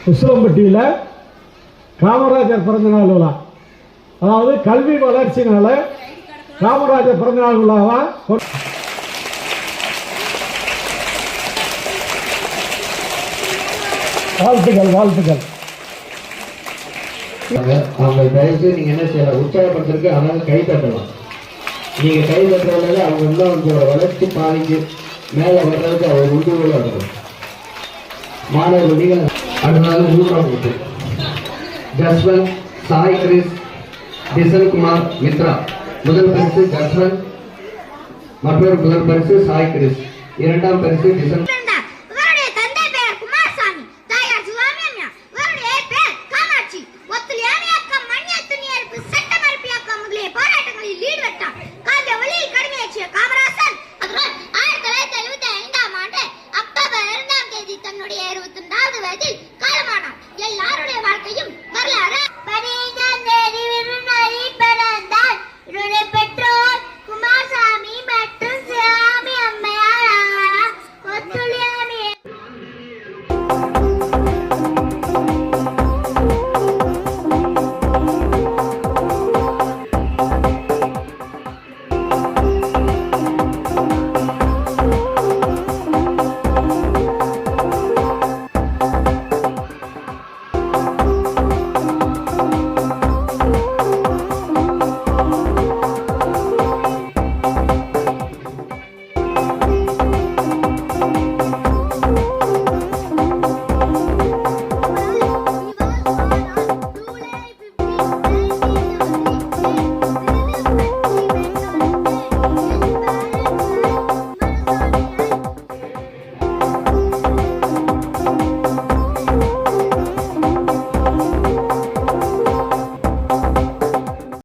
உசிலம்பட்டியில் காமராஜர் பிறந்தநாள் விழா, அதாவது கல்வி வளர்ச்சினால காமராஜர் பிறந்தநாள் விழாவா வாழ்த்துக்கள் வாழ்த்துக்கள். அவங்க தயவுசெய்து நீங்க என்ன செய்யலாம், உற்சாகப்படுத்துறதுக்கு அதனால கை தட்டலாம். நீங்க கை தட்டுறதுனால அவங்க இன்னும் அவங்களோட வளர்ச்சி பாதிக்கு மேல வர்றதுக்கு அவங்க உண்டுகோல இருக்கும். மாணவர்கள் நீங்கள் அடுத்தது 3ஆம் வகுப்பு ஜஸ்வந்த் சாய் கிரிஸ் திசன்குமார் மித்ரா. முதல் பரிசு ஜஸ்வந்த், மற்றொரு முதல் பரிசு சாய் கிரிஸ், இரண்டாம் பரிசு திசன்.